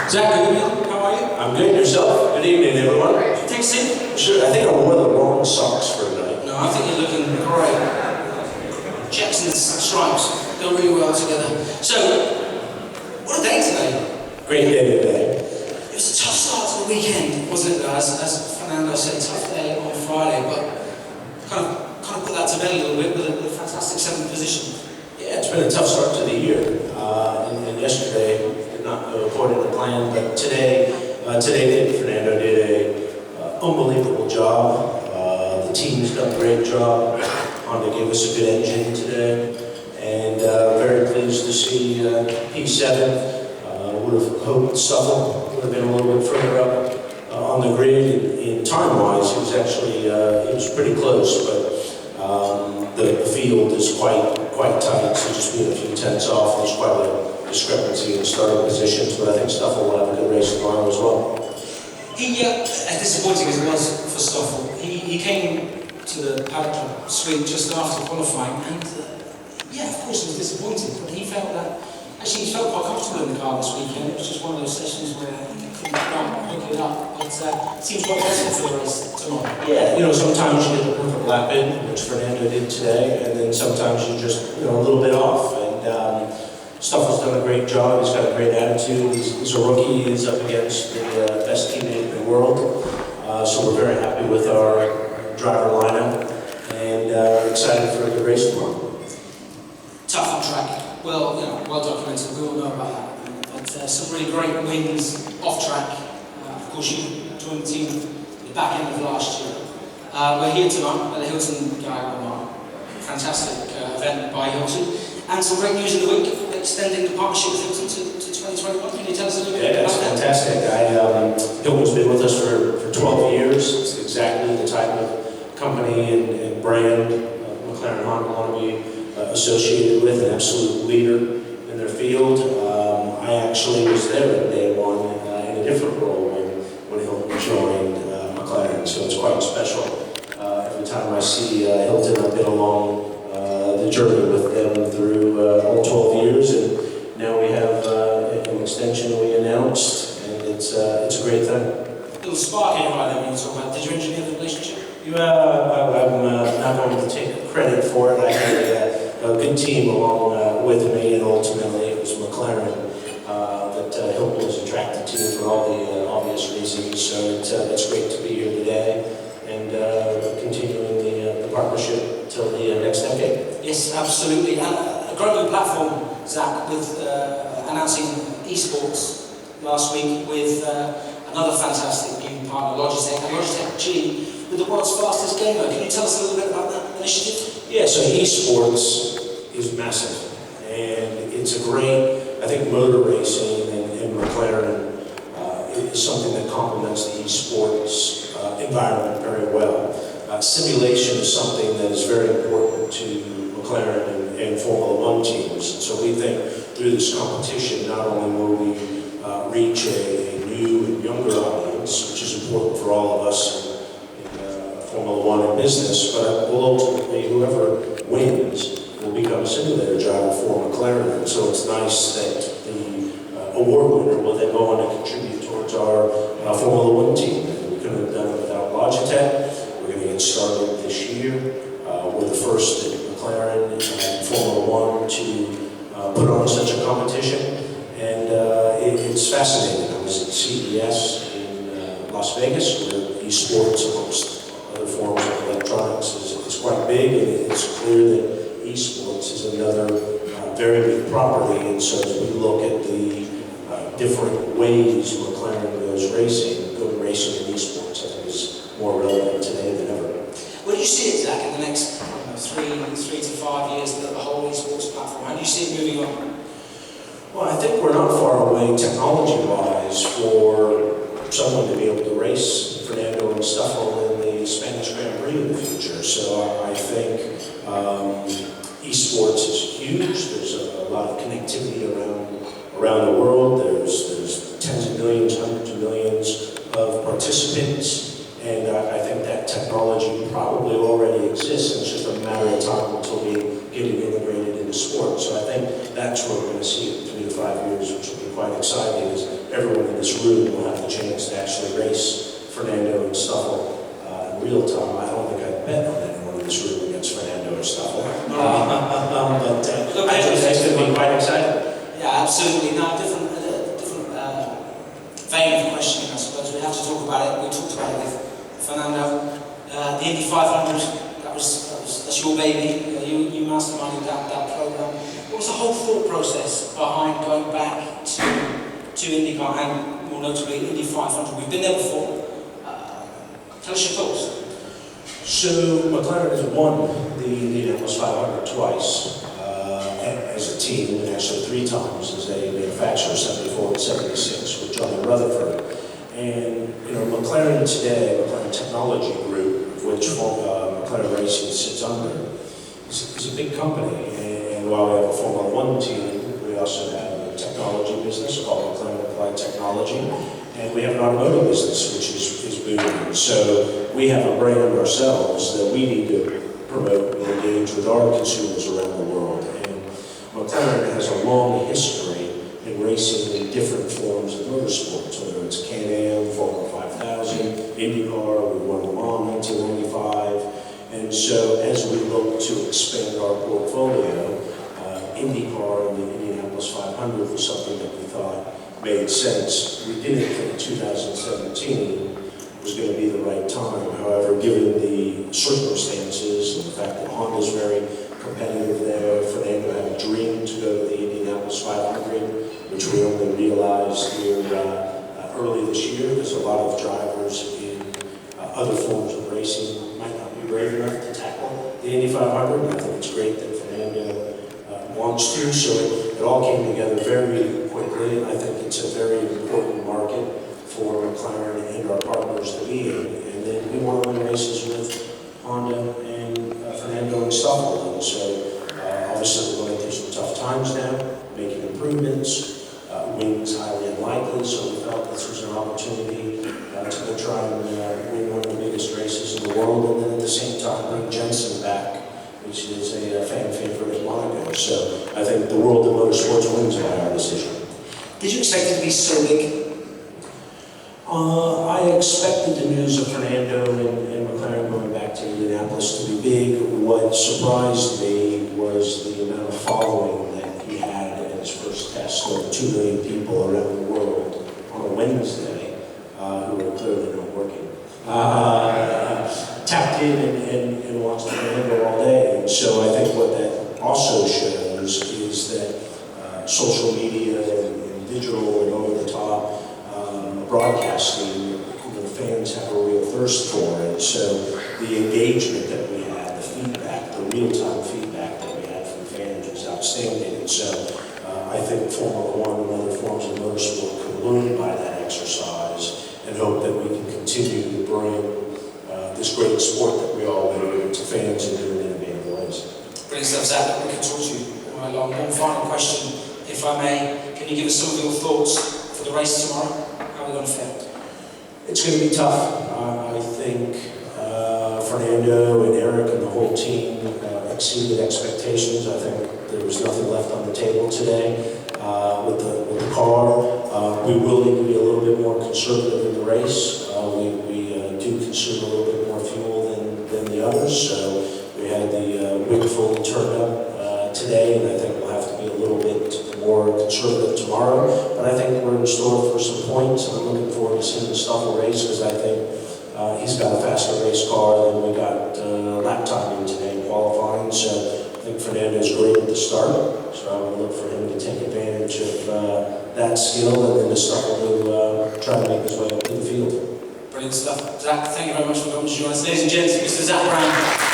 Zach, good evening. How are you? I'm good. Yourself? Good evening, everyone. Take a seat. Sure. I think I wore the wrong socks for tonight. No, I think you're looking great. Checks and stripes go really well together. So, what a day today. Great day today. It was a tough start to the weekend, wasn't it? As Fernando said, tough day on Friday, but kind of put that to bed a little bit with a fantastic 7th position. Yeah, it's been a tough start to the year. And yesterday did not go according to plan, but today Fernando did an unbelievable job. The team's done a great job. Honda gave us a good engine today, and very pleased to see P7. Would have hoped Stoffel would have been a little bit further up on the grid. In time-wise, it was actually it was pretty close, but the field is quite tight, so just being a few tenths off, there's quite a discrepancy in starting positions, but I think Stoffel will have a good race tomorrow as well. He, as disappointing as it was for Stoffel, he came to the paddock suite just after qualifying, and yeah, of course he was disappointed, but he felt that, actually he felt quite comfortable in the car this weekend. It was just one of those sessions where he couldn't hook it up, but it seems quite positive for the race tomorrow. Yeah, you know, sometimes you get the perfect lap in, which Fernando did today, and then sometimes you just, a little bit off. And Stoffel's done a great job. He's got a great attitude. He's a rookie. He's up against the best teammate in the world. So we're very happy with our driver lineup and excited for the race tomorrow. Tough on track. Well, well documented. We all know about that. But some really great wins off track. Of course, you joined the team at the back end of last year. We're here tonight at the Hilton Gala. Fantastic event by Hilton. And some great news in the week, extending the partnership with Hilton to 2021. Can you tell us a little bit about that? Yeah, it's fantastic. Hilton's been with us for 12 years. It's exactly the type of company and brand McLaren Honda want to be associated with, an absolute leader in their field. I actually was there on day one in a different role when Hilton joined McLaren, so it's quite special. Every time I see Hilton, I've been along the journey with them through all 12 years, and now we have an extension we announced, and it's a great thing. A little spark here right there when you talk about, did you engineer the relationship? I'm not going to take credit for it. I had a good team along with me, and ultimately it was McLaren that Hilton was attracted to for all the obvious reasons. So it's great to be here today and continuing the partnership till the next decade. Yes, absolutely. And a great new platform, Zach, with announcing esports last week with another fantastic new partner, Logitech, and Logitech G, with the world's fastest gamer. Can you tell us a little bit about that initiative? Yeah, so esports is massive, and it's a great, I think motor racing and McLaren is something that complements the esports environment very well. Simulation is something that is very important to McLaren and Formula One teams. So we think through this competition, not only will we reach a new and younger audience, which is important for all of us in Formula One and business, but will ultimately, whoever wins will become a simulator driver for McLaren. So it's nice that the award winner will then go on to contribute towards our Formula One team. We couldn't have done it without Logitech. We're going to get started this year. We're the first at McLaren and Formula One to put on such a competition, and it's fascinating. I was at CES in Las Vegas, where esports, amongst other forms of electronics, is quite big, and it's clear that esports is another very big property. And so as we look at the different ways McLaren goes racing, going racing in esports, I think is more relevant today than ever. Where do you see it, Zach, in the next 3 to 5 years, the whole esports platform? How do you see it moving on? Well, I think we're not far away technology-wise for someone to be able to race Fernando and Stoffel in the Spanish Grand Prix in the future. So I think esports is huge. There's a lot of connectivity around the world. There's tens of millions, hundreds of millions of participants, and I think that technology probably already exists. It's just a matter of time until we get it integrated into sport. So I think that's where we're going to see it in 3 to 5 years, which will be quite exciting, as everyone in this room will have the chance to actually race Fernando and Stoffel in real time. I don't think I'd bet on anyone in this room against Fernando or Stoffel. But I think it's going to be quite exciting. Yeah, absolutely. Now, different vein of questioning, I suppose. We have to talk about it. We talked about it with Fernando. The Indy 500, that's your baby. You masterminded that program. What was the whole thought process behind going back to IndyCar and more notably Indy 500? We've been there before. Tell us your thoughts. So McLaren has won the Indianapolis 500 twice as a team, and actually 3 times as a manufacturer, 74 and 76 with Johnny Rutherford. And McLaren today, McLaren Technology Group, of which McLaren Racing sits under, is a big company. And while we have a Formula 1 team, we also have a technology business called McLaren Applied Technology, and we have an automotive business which is booming. So we have a brand ourselves that we need to promote and engage with our consumers around the world. And McLaren has a long history in racing in different forms of motorsports, whether it's Can-Am, Formula 5000, IndyCar, we won Le Mans in 1995. And so as we look to expand our portfolio, IndyCar and the Indianapolis 500 was something that we thought made sense. We didn't think 2017 was going to be the right time. However, given the circumstances and the fact that Honda's very competitive there, Fernando had a dream to go to the Indianapolis 500, which we only realized here early this year, because a lot of drivers in other forms of racing might not be brave enough to tackle the Indy 500. And I think it's great that Fernando wants to, so it all came together very quickly, and I think it's a very important market for McLaren and our partners to be in. And then we want to win races with Honda and Fernando and Stoffel. And so obviously we're going through some tough times now, making improvements. Wins highly unlikely, so we felt this was an opportunity to go try and win one of the biggest races in the world, and then at the same time bring Jensen back, which is a fan favorite in Monaco. So I think the world of motorsports wins by our decision. Did you expect it to be so big? I expected the news of Fernando and McLaren going back to Indianapolis to be big. What surprised me was the amount of following that he had at his first test. Over 2 million people around the world on a Wednesday who are clearly not working. Tapped in and watched Fernando all day. And so I think what that also shows is that social media and digital and over-the-top broadcasting, the fans have a real thirst for it. So the engagement that we had, the feedback, the real-time feedback that we had from fans was outstanding. And so I think Formula 1 and other forms of motorsport could learn by that exercise and hope that we can continue to bring this great sport that we all do to fans and do in innovative ways. Brilliant stuff, Zach. We can talk to you all night long. One final question, if I may. Can you give us some of your thoughts for the race tomorrow? How are we going to fare? It's going to be tough. I think Fernando and Eric and the whole team exceeded expectations. I think there was nothing left on the table today with the car. We will need to be a little bit more conservative in the race. We do consume a little bit more fuel than the others, so we had the wing full turn up today, and I think we'll have to be a little bit more conservative tomorrow. But I think we're in store for some points, and I'm looking forward to seeing the Stoffel race, because I think he's got a faster race car than we got lap timing today in qualifying. So I think Fernando's great at the start, so I'm going to look for him to take advantage of that skill, and then the Stoffel to try to make his way up to the field. Brilliant stuff. Zach, thank you very much for coming to join us. Ladies and gents, Mr. Zak Brown.